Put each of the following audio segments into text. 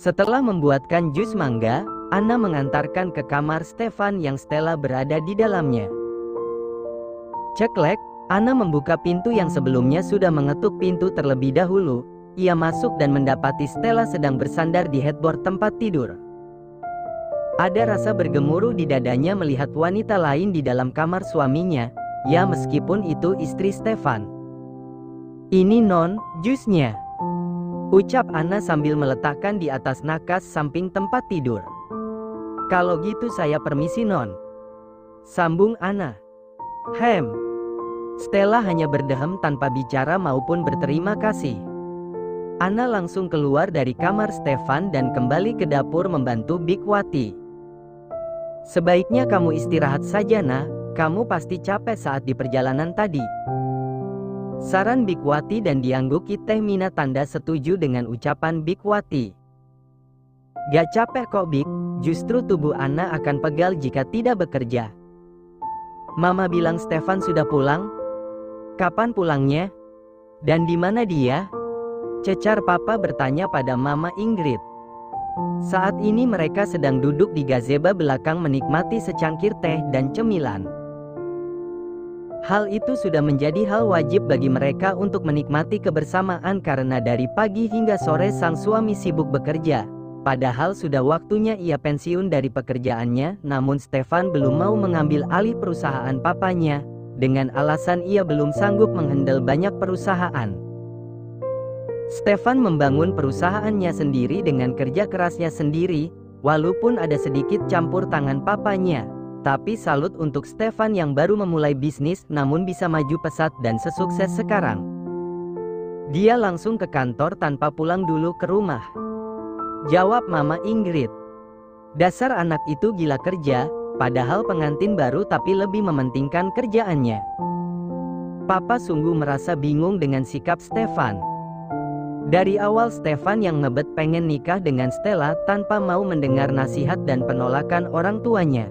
Setelah membuatkan jus mangga, Anna mengantarkan ke kamar Stefan yang Stella berada di dalamnya. Ceklek, Anna membuka pintu yang sebelumnya sudah mengetuk pintu terlebih dahulu. Ia masuk dan mendapati Stella sedang bersandar di headboard tempat tidur. Ada rasa bergemuruh di dadanya melihat wanita lain di dalam kamar suaminya. Ya, meskipun itu istri Stefan. "Ini non, jusnya," ucap Anna sambil meletakkan di atas nakas samping tempat tidur. "Kalau gitu saya permisi non," sambung Anna. Stella hanya berdehem tanpa bicara maupun berterima kasih. Anna langsung keluar dari kamar Stefan dan kembali ke dapur membantu Bikwati. "Sebaiknya kamu istirahat saja nah, kamu pasti capek saat di perjalanan tadi," saran Bikwati, dan diangguki Teh Mina tanda setuju dengan ucapan Bikwati. "Gak capek kok Bik, justru tubuh Anna akan pegal jika tidak bekerja." "Mama bilang Stefan sudah pulang? Kapan pulangnya? Dan di mana dia?" cecar Papa bertanya pada Mama Ingrid. Saat ini mereka sedang duduk di gazebo belakang menikmati secangkir teh dan cemilan. Hal itu sudah menjadi hal wajib bagi mereka untuk menikmati kebersamaan karena dari pagi hingga sore sang suami sibuk bekerja. Padahal sudah waktunya ia pensiun dari pekerjaannya, namun Stefan belum mau mengambil alih perusahaan papanya, dengan alasan ia belum sanggup menghandle banyak perusahaan. Stefan membangun perusahaannya sendiri dengan kerja kerasnya sendiri, walaupun ada sedikit campur tangan papanya. Tapi salut untuk Stefan yang baru memulai bisnis namun bisa maju pesat dan sesukses sekarang. Dia langsung ke kantor tanpa pulang dulu ke rumah, jawab Mama Ingrid. "Dasar anak itu gila kerja, padahal pengantin baru tapi lebih mementingkan kerjaannya." Papa sungguh merasa bingung dengan sikap Stefan. Dari awal Stefan yang ngebet pengen nikah dengan Stella tanpa mau mendengar nasihat dan penolakan orang tuanya.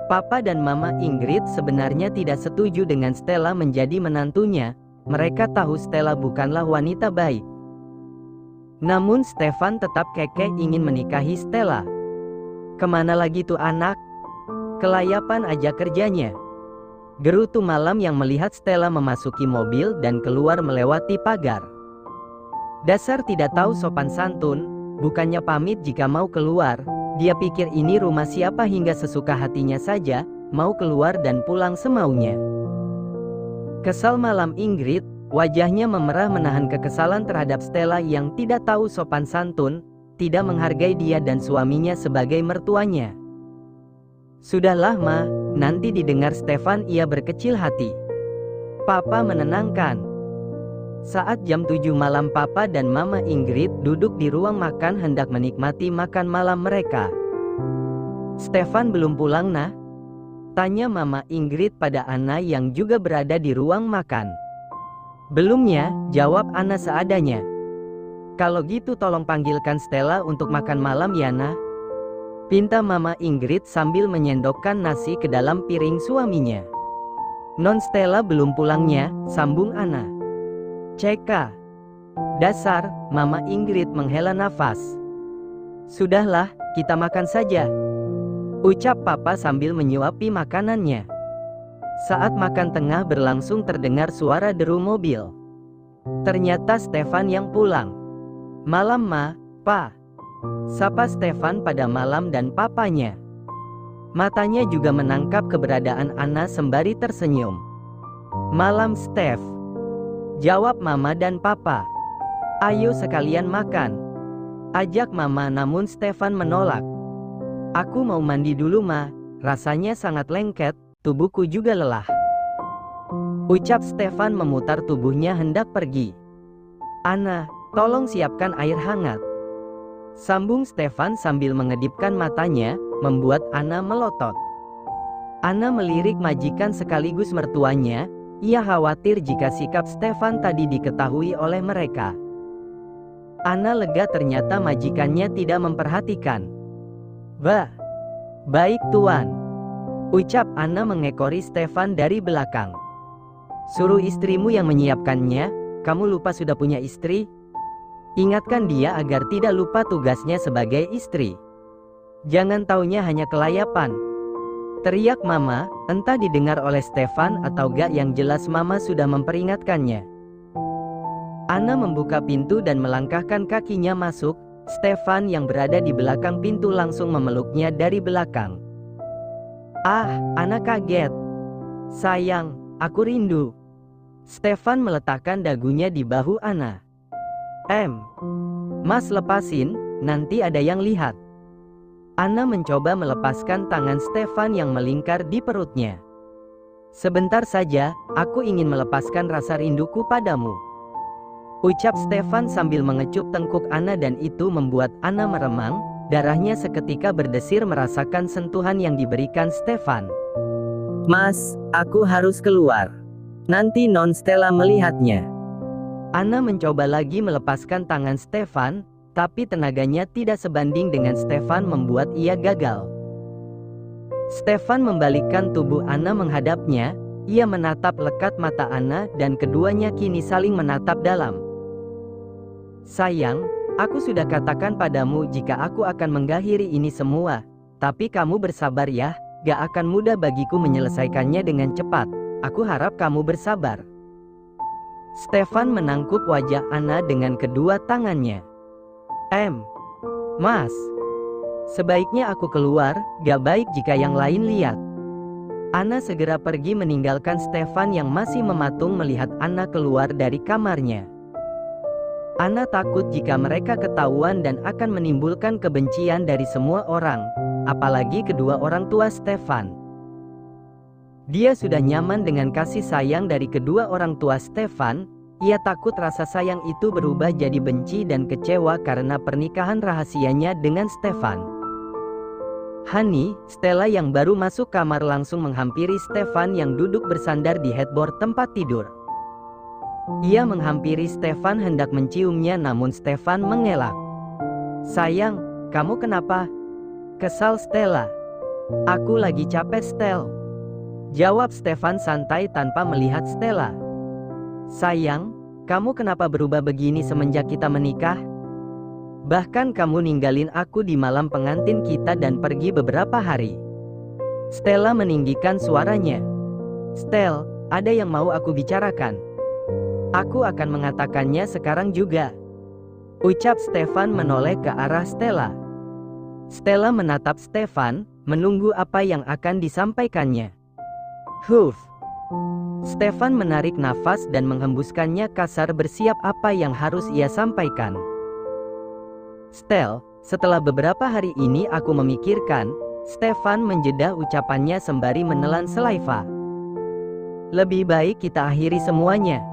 Papa dan Mama Ingrid sebenarnya tidak setuju dengan Stella menjadi menantunya. Mereka tahu Stella bukanlah wanita baik. Namun Stefan tetap kekeh ingin menikahi Stella. "Kemana lagi tuh anak? Kelayapan aja kerjanya," gerutu Malam yang melihat Stella memasuki mobil dan keluar melewati pagar. "Dasar tidak tahu sopan santun, bukannya pamit jika mau keluar. Dia pikir ini rumah siapa hingga sesuka hatinya saja, mau keluar dan pulang semaunya." Kesal Malam Ingrid, wajahnya memerah menahan kekesalan terhadap Stella yang tidak tahu sopan santun, tidak menghargai dia dan suaminya sebagai mertuanya. "Sudahlah Ma, nanti didengar Stefan ia berkecil hati," Papa menenangkan. Saat jam 7 malam Papa dan Mama Ingrid duduk di ruang makan hendak menikmati makan malam mereka. "Stefan belum pulang nah?" tanya Mama Ingrid pada Anna yang juga berada di ruang makan. "Belumnya," jawab Anna seadanya. "Kalau gitu tolong panggilkan Stella untuk makan malam ya Nah," pinta Mama Ingrid sambil menyendokkan nasi ke dalam piring suaminya. "Non Stella belum pulangnya," sambung Anna. "Ceka. Dasar," Mama Ingrid menghela nafas. "Sudahlah, kita makan saja," ucap Papa sambil menyuapi makanannya. Saat makan tengah berlangsung terdengar suara deru mobil. Ternyata Stefan yang pulang. "Malam Ma, Pa," sapa Stefan pada Malam dan papanya. Matanya juga menangkap keberadaan Anna sembari tersenyum. "Malam Stef," jawab Mama dan Papa. "Ayo sekalian makan," ajak Mama, namun Stefan menolak. "Aku mau mandi dulu Ma, rasanya sangat lengket, tubuhku juga lelah," ucap Stefan memutar tubuhnya hendak pergi. "Anna, tolong siapkan air hangat," sambung Stefan sambil mengedipkan matanya, membuat Anna melotot. Anna melirik majikan sekaligus mertuanya. Ia khawatir jika sikap Stefan tadi diketahui oleh mereka. Anna lega ternyata majikannya tidak memperhatikan. Baik Tuan," ucap Anna mengekori Stefan dari belakang. "Suruh istrimu yang menyiapkannya, kamu lupa sudah punya istri?" Ingatkan dia agar tidak lupa tugasnya sebagai istri. Jangan taunya hanya kelayapan. Teriak Mama, entah didengar oleh Stefan atau gak, yang jelas Mama sudah memperingatkannya. Anna membuka pintu dan melangkahkan kakinya masuk. Stefan yang berada di belakang pintu langsung memeluknya dari belakang. Ah, Anna kaget. Sayang, aku rindu. Stefan meletakkan dagunya di bahu Anna. Mas lepasin, nanti ada yang lihat. Anna mencoba melepaskan tangan Stefan yang melingkar di perutnya. Sebentar saja, aku ingin melepaskan rasa rinduku padamu, ucap Stefan sambil mengecup tengkuk Anna, dan itu membuat Anna meremang. Darahnya seketika berdesir merasakan sentuhan yang diberikan Stefan. Mas, aku harus keluar. Nanti Non Stella melihatnya. Anna mencoba lagi melepaskan tangan Stefan, tapi tenaganya tidak sebanding dengan Stefan membuat ia gagal. Stefan membalikkan tubuh Anna menghadapnya. Ia menatap lekat mata Anna dan keduanya kini saling menatap dalam. Sayang, aku sudah katakan padamu jika aku akan mengakhiri ini semua. Tapi kamu bersabar ya, gak akan mudah bagiku menyelesaikannya dengan cepat. Aku harap kamu bersabar. Stefan menangkup wajah Anna dengan kedua tangannya. Mas, sebaiknya aku keluar, gak baik jika yang lain lihat. Anna segera pergi meninggalkan Stefan yang masih mematung melihat Anna keluar dari kamarnya. Anna takut jika mereka ketahuan dan akan menimbulkan kebencian dari semua orang, apalagi kedua orang tua Stefan. Dia sudah nyaman dengan kasih sayang dari kedua orang tua Stefan. Ia takut rasa sayang itu berubah jadi benci dan kecewa karena pernikahan rahasianya dengan Stefan. Hani, Stella yang baru masuk kamar langsung menghampiri Stefan yang duduk bersandar di headboard tempat tidur. Ia menghampiri Stefan hendak menciumnya, namun Stefan mengelak. Sayang, kamu kenapa? Kesal Stella. Aku lagi capek Stel, jawab Stefan santai tanpa melihat Stella. Sayang, kamu kenapa berubah begini semenjak kita menikah? Bahkan kamu ninggalin aku di malam pengantin kita dan pergi beberapa hari. Stella meninggikan suaranya. Stel, ada yang mau aku bicarakan. Aku akan mengatakannya sekarang juga, ucap Stefan menoleh ke arah Stella. Stella menatap Stefan, menunggu apa yang akan disampaikannya. Stefan menarik nafas dan menghembuskannya kasar, bersiap apa yang harus ia sampaikan. Stel, setelah beberapa hari ini aku memikirkan. Stefan menjeda ucapannya sembari menelan selaiva. Lebih baik kita akhiri semuanya,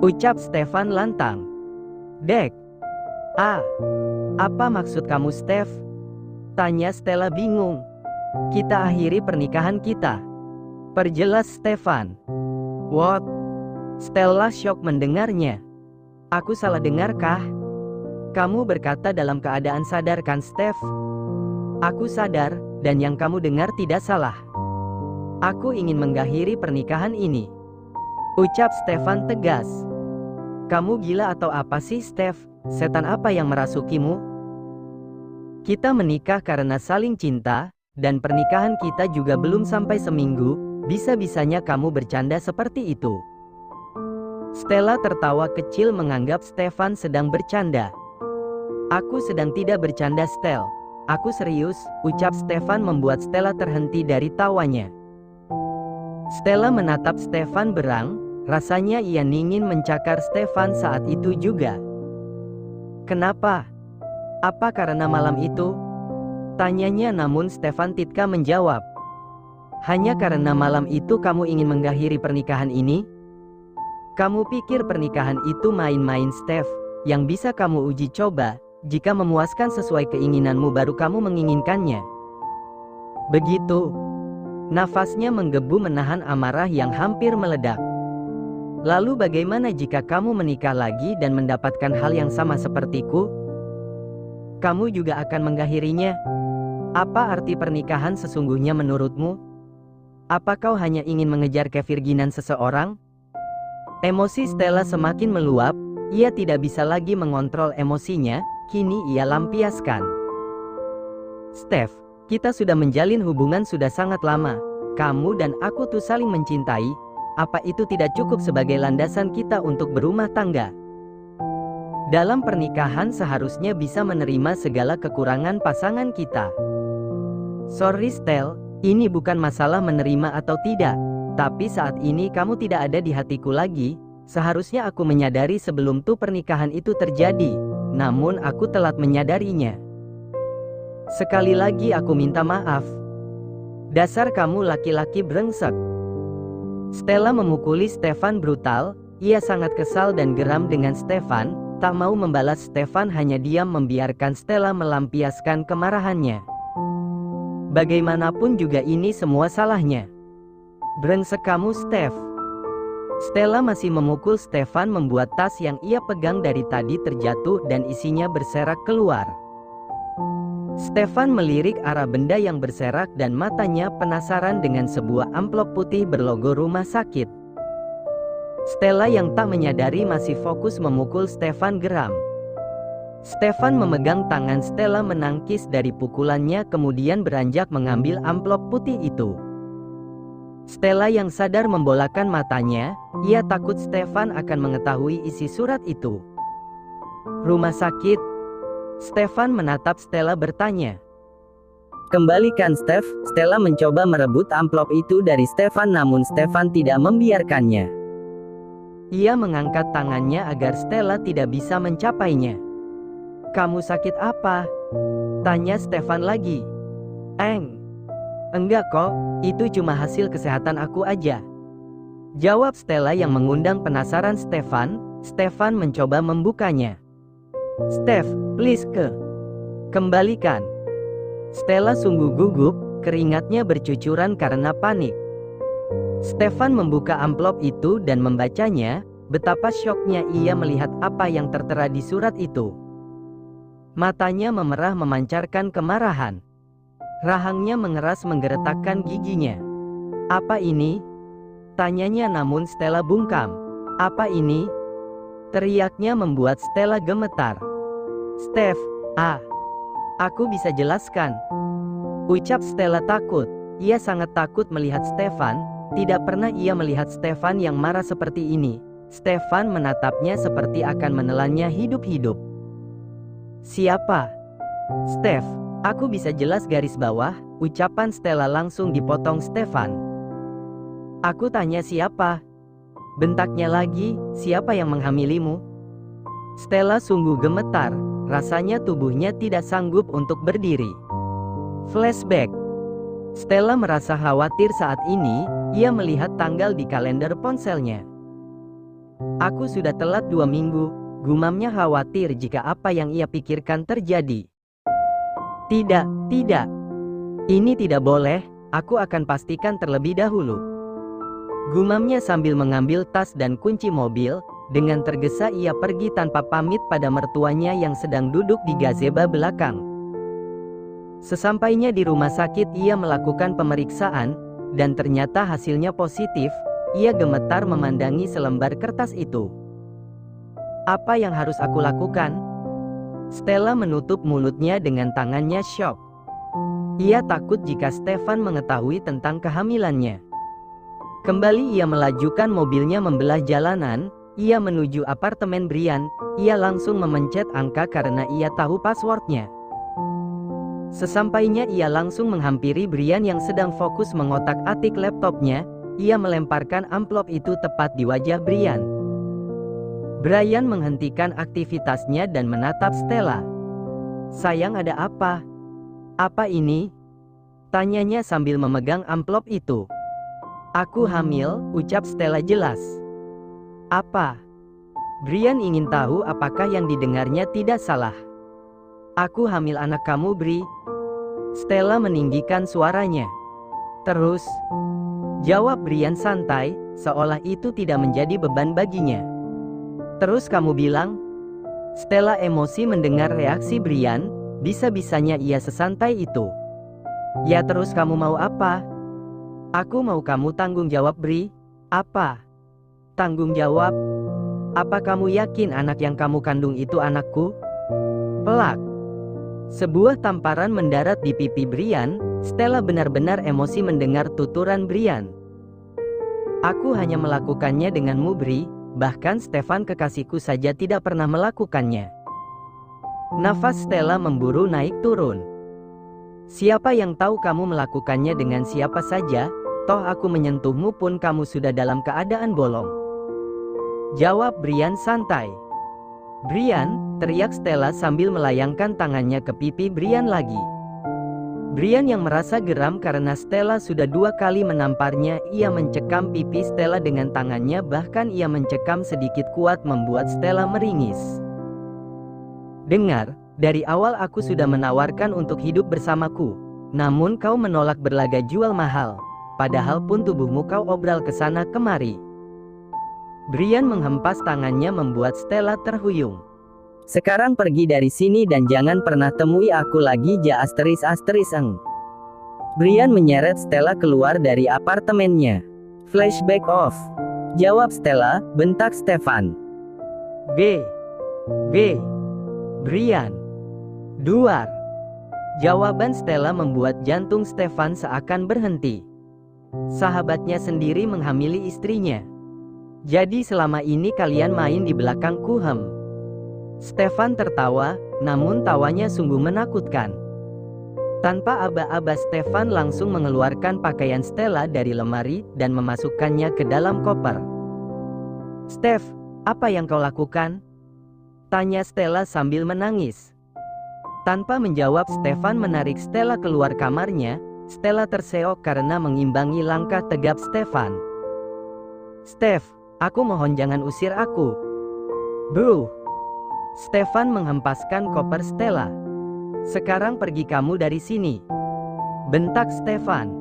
ucap Stefan lantang. Dek. Apa maksud kamu Stef? Tanya Stella bingung. Kita akhiri pernikahan kita, perjelas Stefan. What? Stella shock mendengarnya. Aku salah dengarkah? Kamu berkata dalam keadaan sadar kan Stef? Aku sadar, dan yang kamu dengar tidak salah. Aku ingin mengakhiri pernikahan ini, ucap Stefan tegas. Kamu gila atau apa sih Stef? Setan apa yang merasukimu? Kita menikah karena saling cinta, dan pernikahan kita juga belum sampai seminggu. Bisa-bisanya kamu bercanda seperti itu. Stella tertawa kecil menganggap Stefan sedang bercanda. Aku sedang tidak bercanda Stel. Aku serius, ucap Stefan membuat Stella terhenti dari tawanya. Stella menatap Stefan berang, rasanya ia ingin mencakar Stefan saat itu juga. Kenapa? Apa karena malam itu? Tanyanya, namun Stefan tidak menjawab. Hanya karena malam itu kamu ingin mengakhiri pernikahan ini? Kamu pikir pernikahan itu main-main Stef? Yang bisa kamu uji coba, jika memuaskan sesuai keinginanmu baru kamu menginginkannya. Begitu. Nafasnya menggebu menahan amarah yang hampir meledak. Lalu bagaimana jika kamu menikah lagi dan mendapatkan hal yang sama sepertiku? Kamu juga akan mengakhirinya. Apa arti pernikahan sesungguhnya menurutmu? Apa kau hanya ingin mengejar kevirginan seseorang? Emosi Stella semakin meluap. ia tidak bisa lagi mengontrol emosinya, kini ia lampiaskan. Steph, kita sudah menjalin hubungan sudah sangat lama. Kamu dan aku tuh saling mencintai. Apa itu tidak cukup sebagai landasan kita untuk berumah tangga? Dalam pernikahan seharusnya bisa menerima segala kekurangan pasangan kita. Sorry Stell, ini bukan masalah menerima atau tidak. Tapi saat ini kamu tidak ada di hatiku lagi. Seharusnya aku menyadari sebelum tuh pernikahan itu terjadi. Namun aku telat menyadarinya. Sekali lagi aku minta maaf. Dasar kamu laki-laki brengsek. Stella memukuli Stefan brutal. Ia sangat kesal dan geram dengan Stefan. Tak mau membalas Stefan, hanya diam membiarkan Stella melampiaskan kemarahannya. Bagaimanapun juga ini semua salahnya. Brengsek kamu Steph. Stella masih memukul Stefan membuat tas yang ia pegang dari tadi terjatuh dan isinya berserak keluar. Stefan melirik arah benda yang berserak dan matanya penasaran dengan sebuah amplop putih berlogo rumah sakit. Stella yang tak menyadari masih fokus memukul Stefan geram. Stefan memegang tangan Stella menangkis dari pukulannya kemudian beranjak mengambil amplop putih itu. Stella yang sadar membolakan matanya, ia takut Stefan akan mengetahui isi surat itu. Rumah sakit? Stefan menatap Stella bertanya. Kembalikan Steph. Stella mencoba merebut amplop itu dari Stefan namun Stefan tidak membiarkannya. Ia mengangkat tangannya agar Stella tidak bisa mencapainya. Kamu sakit apa? Tanya Stefan lagi. Enggak kok, itu cuma hasil kesehatan aku aja. Jawab Stella yang mengundang penasaran Stefan. Stefan mencoba membukanya. Steph, please kembalikan. Stella sungguh gugup, keringatnya bercucuran karena panik. Stefan membuka amplop itu dan membacanya. Betapa syoknya ia melihat apa yang tertera di surat itu. Matanya memerah memancarkan kemarahan. Rahangnya mengeras menggeretakkan giginya. Apa ini? Tanyanya namun Stella bungkam. Apa ini? Teriaknya membuat Stella gemetar. Steph, aku bisa jelaskan. Ucap Stella takut. Ia sangat takut melihat Stefan. Tidak pernah ia melihat Stefan yang marah seperti ini. Stefan menatapnya seperti akan menelannya hidup-hidup. Siapa? Steph, aku bisa jelas garis bawah. Ucapan Stella langsung dipotong Stefan. Aku tanya siapa? Bentaknya lagi, siapa yang menghamilimu? Stella sungguh gemetar. Rasanya tubuhnya tidak sanggup untuk berdiri. Flashback. Stella merasa khawatir saat ini. Ia melihat tanggal di kalender ponselnya. Aku sudah telat 2 minggu. Gumamnya khawatir jika apa yang ia pikirkan terjadi. Tidak. Ini tidak boleh. Aku akan pastikan terlebih dahulu. Gumamnya sambil mengambil tas dan kunci mobil. Dengan tergesa ia pergi tanpa pamit pada mertuanya yang sedang duduk di gazebo belakang. Sesampainya di rumah sakit ia melakukan pemeriksaan, dan ternyata hasilnya positif. Ia gemetar memandangi selembar kertas itu. Apa yang harus aku lakukan? Stella menutup mulutnya dengan tangannya syok. Ia takut jika Stefan mengetahui tentang kehamilannya. Kembali ia melajukan mobilnya membelah jalanan. Ia menuju apartemen Brian. Ia langsung memencet angka karena ia tahu passwordnya. Sesampainya ia langsung menghampiri Brian yang sedang fokus mengotak-atik laptopnya. Ia melemparkan amplop itu tepat di wajah Brian. Brian menghentikan aktivitasnya dan menatap Stella. Sayang, ada apa? Apa ini? Tanyanya sambil memegang amplop itu. Aku hamil, ucap Stella jelas. Apa? Brian ingin tahu apakah yang didengarnya tidak salah. Aku hamil anak kamu, Bri. Stella meninggikan suaranya. Terus? Jawab Brian santai, seolah itu tidak menjadi beban baginya. Terus kamu bilang? Stella emosi mendengar reaksi Brian. Bisa-bisanya ia sesantai itu. Ya terus kamu mau apa? Aku mau kamu tanggung jawab, Bri. Apa? Tanggung jawab? Apa kamu yakin anak yang kamu kandung itu anakku? Pelak. Sebuah tamparan mendarat di pipi Brian. Stella benar-benar emosi mendengar tuturan Brian. Aku hanya melakukannya denganmu, Bri. Bahkan Stefan kekasihku saja tidak pernah melakukannya. Nafas Stella memburu naik turun. Siapa yang tahu kamu melakukannya dengan siapa saja? Toh aku menyentuhmu pun kamu sudah dalam keadaan bolong. Jawab Brian santai. Brian, teriak Stella sambil melayangkan tangannya ke pipi Brian lagi. Brian yang merasa geram karena Stella sudah 2 kali menamparnya. Ia mencekam pipi Stella dengan tangannya, bahkan ia mencekam sedikit kuat membuat Stella meringis. Dengar, dari awal aku sudah menawarkan untuk hidup bersamaku. Namun kau menolak berlaga jual mahal. Padahal pun tubuhmu kau obral ke sana kemari. Brian menghempas tangannya membuat Stella terhuyung. Sekarang pergi dari sini dan jangan pernah temui aku lagi, ja ****. Brian menyeret Stella keluar dari apartemennya. Flashback off. Jawab Stella, bentak Stefan. B. Brian. Duar. Jawaban Stella membuat jantung Stefan seakan berhenti. Sahabatnya sendiri menghamili istrinya. Jadi selama ini kalian main di belakangku, hem? Stefan tertawa, namun tawanya sungguh menakutkan. Tanpa aba-aba Stefan langsung mengeluarkan pakaian Stella dari lemari dan memasukkannya ke dalam koper. Steph, apa yang kau lakukan? Tanya Stella sambil menangis. Tanpa menjawab, Stefan menarik Stella keluar kamarnya. Stella terseok karena mengimbangi langkah tegap Stefan. Steph, aku mohon jangan usir aku. Bro. Stefan menghempaskan koper Stella. Sekarang pergi kamu dari sini. Bentak Stefan.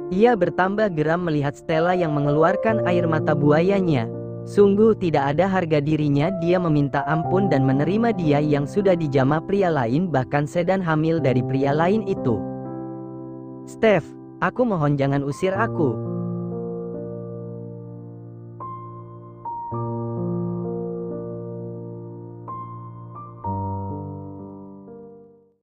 Ia bertambah geram melihat Stella yang mengeluarkan air mata buayanya. Sungguh tidak ada harga dirinya dia meminta ampun dan menerima dia yang sudah dijamah pria lain, bahkan sedan hamil dari pria lain itu. Steph, aku mohon jangan usir aku.